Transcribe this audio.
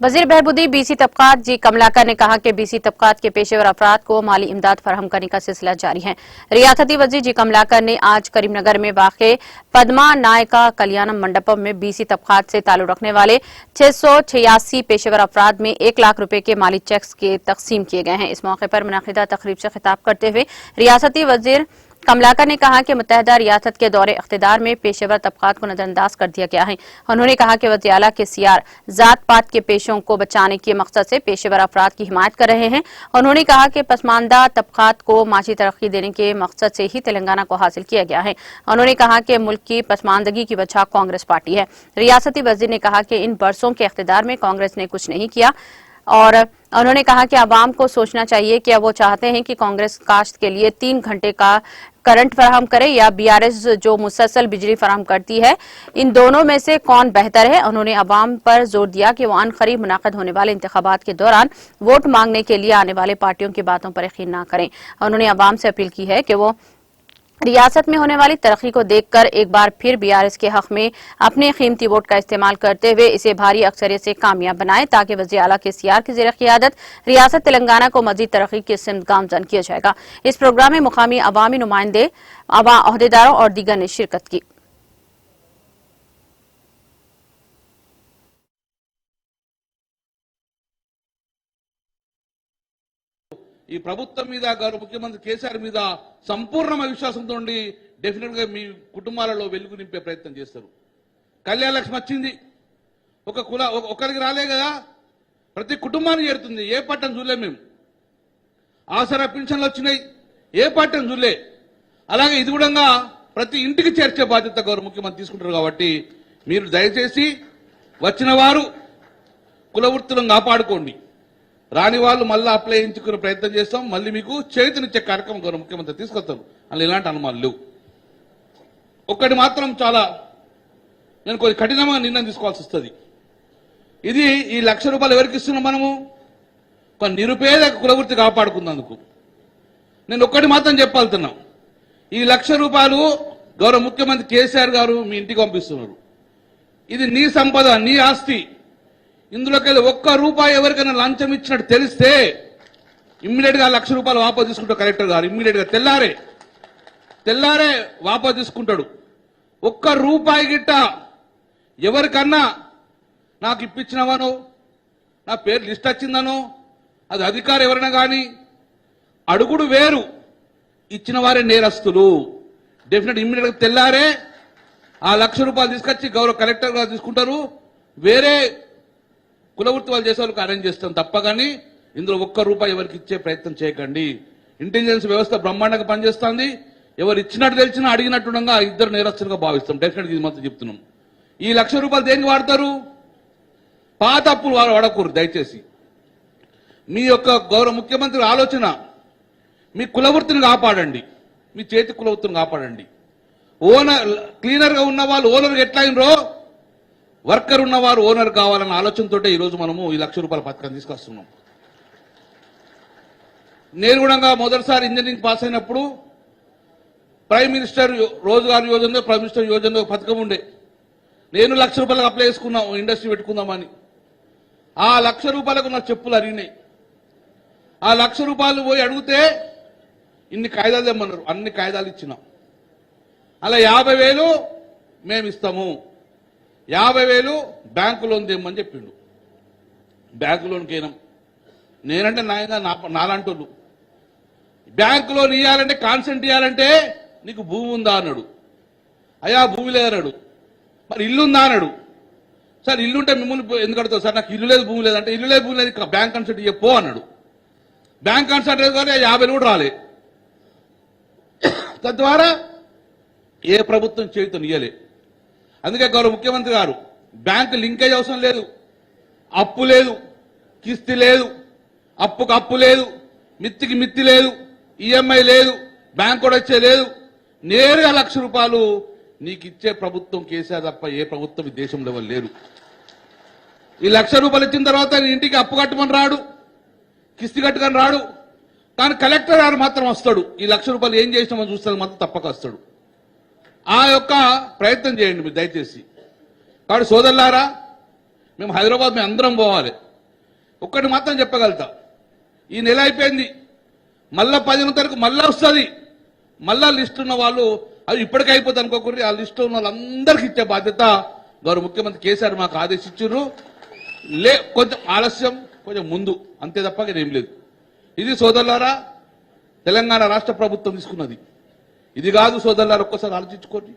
वजीर बहबूदी बीसी तबकात जी कमलाकर ने कहा कि बीसी तबकात के पेशेवर अफराद को माली इमदाद फराहम करने का सिलसिला जारी है। रियासती वजीर जी कमलाकर ने आज करीमनगर में वाक़े पद्मा नायका कल्याणम मंडपम में बीसी तबकात से ताल्लुक रखने वाले 686 पेशेवर अफराद में 1 लाख रुपए के माली चेक्स के तकसीम किए गए हैं। इस मौके पर मुनाकिदा तकरीब से खिताब करते हुए रियासती वजीर कमलाकर ने कहा कि मुत्तहदा रियासत के दौरे इख्तिदार में पेशेवर तबकात को नजरअंदाज कर दिया गया है। उन्होंने कहा कि वज़ीर आला के सियार जात पात के पेशों को बचाने के मकसद से पेशेवर अफराद की हिमायत कर रहे हैं। उन्होंने कहा कि पसमानदा तबकात को माशी तरक्की देने के मकसद से ही तेलंगाना को हासिल किया गया है। उन्होंने कहा कि मुल्क की पसमानदगी की वजह कांग्रेस पार्टी है। रियासती वज़ीर ने कहा कि इन बरसों के इख्तिदार में कांग्रेस ने कुछ नहीं किया और उन्होंने कहा कि आवाम को सोचना चाहिए कि वो चाहते हैं कि कांग्रेस काश्त के लिए 3 घंटे का करंट फराहम करे या बीआरएस जो मुसलसल बिजली फराहम करती है, इन दोनों में से कौन बेहतर है। उन्होंने आवाम पर जोर दिया कि वो आन करीब मुनाकिद होने वाले इंतखाबात के दौरान वोट मांगने के लिए आने वाले पार्टियों की बातों पर यकीन न करें। उन्होंने आवाम से अपील की है कि वो रियासत में होने वाली तरक्की को देखकर एक बार फिर बीआरएस के हक में अपने कीमती वोट का इस्तेमाल करते हुए इसे भारी अक्सरियत से कामयाब बनाएं, ताकि वज़ीर आला के सियार की ज़ेर क़ियादत रियासत तेलंगाना को मज़ीद तरक्की की सिमत गामज़न किया जाएगा। इस प्रोग्राम में मुकामी अवामी नुमाइंदे, अहदेदारों और दीगर ने शिरकत की। ఈ ప్రభుత్వం మీద గౌరవ ముఖ్యమంత్రి కేసీఆర్ మీద సంపూర్ణమైన విశ్వాసంతో ఉండి డెఫినెట్ గా మీ కుటుంబాలలో వెలుగు నింపే ప్రయత్నం చేస్తారు. కళ్యాణ లక్ష్మి వచ్చింది, ఒకరికి రాలే కదా, ప్రతి కుటుంబానికి చేరుతుంది. ఏ పట్టం చూడలే మేము. ఆసరా పింఛన్లు వచ్చినాయి, ఏ పట్టం చూడలే. అలాగే ఇది కూడా ప్రతి ఇంటికి చేర్చే బాధ్యత గౌరవ ముఖ్యమంత్రి తీసుకుంటారు. కాబట్టి మీరు దయచేసి వచ్చిన వారు కుల వృత్తులను కాపాడుకోండి. రాని వాళ్ళు మళ్ళీ అప్లై చేయించుకునే ప్రయత్నం చేస్తాం. మళ్ళీ మీకు చేతినిచ్చే కార్యక్రమం గౌరవ ముఖ్యమంత్రి తీసుకొస్తారు. అందులో ఎలాంటి అనుమానాలు లేవు. ఒక్కటి మాత్రం చాలా నేను కొంచెం కఠినంగా నిర్ణయం తీసుకోవాల్సి వస్తుంది. ఇది ఈ ₹1,00,000 ఎవరికి ఇస్తున్నాం మనము? ఒక నిరుపేద కులవృత్తి కాపాడుకున్నందుకు. నేను ఒక్కటి మాత్రం చెప్పాల్తున్నాం, ఈ ₹1,00,000 గౌరవ ముఖ్యమంత్రి కేసీఆర్ గారు మీ ఇంటికి పంపిస్తున్నారు. ఇది నీ సంపద, నీ ఆస్తి. ఇందులోకెళ్ళి ₹1 ఎవరికైనా లంచం ఇచ్చినట్టు తెలిస్తే ఇమ్మీడియట్ గా ₹1,00,000 వాపసు తీసుకుంటాడు కలెక్టర్ గారు. ఇమ్మీడియట్ గా తెల్లారే వాపసు తీసుకుంటాడు. ₹1 గిట్ట ఎవరికన్నా నాకు ఇప్పించినవనో, నా పేరు లిస్ట్ వచ్చిందనో, అది అధికారి ఎవరైనా కానీ అడుగుడు వేరు, ఇచ్చిన వారే నేరస్తులు. డెఫినెట్ ఇమ్మీడియట్ గా తెల్లారే ఆ ₹1,00,000 తీసుకొచ్చి గౌరవ కలెక్టర్ గారు తీసుకుంటారు. వేరే కులవృత్తి వాళ్ళు చేసే వాళ్ళకి అరేంజ్ చేస్తాం తప్ప కానీ ఇందులో ₹1 ఎవరికి ఇచ్చే ప్రయత్నం చేయకండి. ఇంటెలిజెన్స్ వ్యవస్థ బ్రహ్మాండంగా పనిచేస్తుంది. ఎవరు ఇచ్చినట్టు తెలిసినా అడిగినట్టుగా ఇద్దరు నేరస్తులుగా భావిస్తాం. డెఫినెట్గా ఇది మాత్రం చెప్తున్నాం. ఈ ₹1,00,000 దేనికి వాడతారు? పాత అప్పులు వాడకూడదు దయచేసి. మీ యొక్క గౌరవ ముఖ్యమంత్రి ఆలోచన మీ కులవృత్తిని కాపాడండి, మీ చేతి కులవృత్తిని కాపాడండి. ఓనర్ క్లీనర్గా ఉన్న వాళ్ళు ఓనర్గా ఎట్లా అయినరో వర్కర్ ఉన్నవారు ఓనర్ కావాలన్న ఆలోచనతో ఈరోజు మనము ఈ ₹1,00,000 పథకం తీసుకొస్తున్నాం. నేను కూడా మొదటిసారి ఇంజనీరింగ్ పాస్ అయినప్పుడు prime minister Rozgar Yojana, prime minister Yojana పథకం ఉండే. నేను ₹1,00,000 అప్లై చేసుకున్నా ఇండస్ట్రీ పెట్టుకుందామని. ఆ ₹1,00,000 నా చెప్పులు అరిగినాయి. ఆ ₹1,00,000 పోయి అడిగితే ఇన్ని కాయిదాలు తెమ్మన్నారు. అన్ని కాయిదాలు ఇచ్చినాం. అలా 50,000 మేము ఇస్తాము, 50,000 బ్యాంకు లోన్ తెమ్మని చెప్పిండు. బ్యాంకు లోన్కి అయినాం. నేనంటే నాలాంటోళ్ళు బ్యాంకు లోన్ ఇవ్వాలంటే కాన్సెంట్ ఇవ్వాలంటే నీకు భూమి ఉందా అన్నాడు. అయ్యా భూమి లేదన్నాడు. మరి ఇల్లు ఉందా అన్నాడు. సార్ ఇల్లుంటే మిమ్మల్ని ఎందుకు అడుగుతావు సార్? నాకు ఇల్లు లేదు భూమి లేదంటే ఇల్లు లేదు భూమి లేదు, బ్యాంక్ కాన్సెంట్ చెప్పో అన్నాడు. బ్యాంక్ కాన్సెంట్ లేదు కానీ 50 కూడా రాలే. తద్వారా ఏ ప్రభుత్వం చేతితో ఇయ్యలే. అందుకే గౌరవ ముఖ్యమంత్రి గారు బ్యాంకు లింకేజ్ అవసరం లేదు, అప్పు లేదు, కిస్తీ లేదు, అప్పుకు అప్పు లేదు, మిత్తికి మిత్తి లేదు, ఈఎంఐ లేదు, బ్యాంక్ కూడా వచ్చే లేదు. నేరుగా ₹1,00,000 నీకు ఇచ్చే ప్రభుత్వం కేసీఆర్ తప్ప ఏ ప్రభుత్వం ఈ దేశంలో లేరు. ఈ ₹1,00,000 ఇచ్చిన తర్వాత నీ ఇంటికి అప్పు కట్టమని రాడు, కిస్తీ కట్టుకొని రాడు. కానీ కలెక్టర్ గారు మాత్రం వస్తాడు. ఈ ₹1,00,000 ఏం చేసినామని చూస్తాను మాత్రం తప్పక వస్తాడు. ఆ యొక్క ప్రయత్నం చేయండి మీరు దయచేసి. కాబట్టి సోదరులారా, మేము హైదరాబాద్ మేము అందరం పోవాలి. ఒక్కటి మాత్రం చెప్పగలుగుతా, ఈ నెల అయిపోయింది, మళ్ళా 10వ తారీఖు మళ్ళా వస్తుంది, మళ్ళా లిస్ట్ ఉన్న వాళ్ళు అది ఇప్పటికే అయిపోతుంది అనుకోకూడదు, ఆ లిస్ట్ ఉన్న వాళ్ళందరికీ ఇచ్చే బాధ్యత గౌరవ ముఖ్యమంత్రి కేసీఆర్ మాకు ఆదేశించారు. కొంచెం ఆలస్యం, కొంచెం ముందు, అంతే తప్ప ఏం లేదు. ఇది సోదరులారా తెలంగాణ రాష్ట్ర ప్రభుత్వం తీసుకున్నది, ఇది కాదు సోదరులారా, ఒక్కసారి ఆలోచించుకోండి.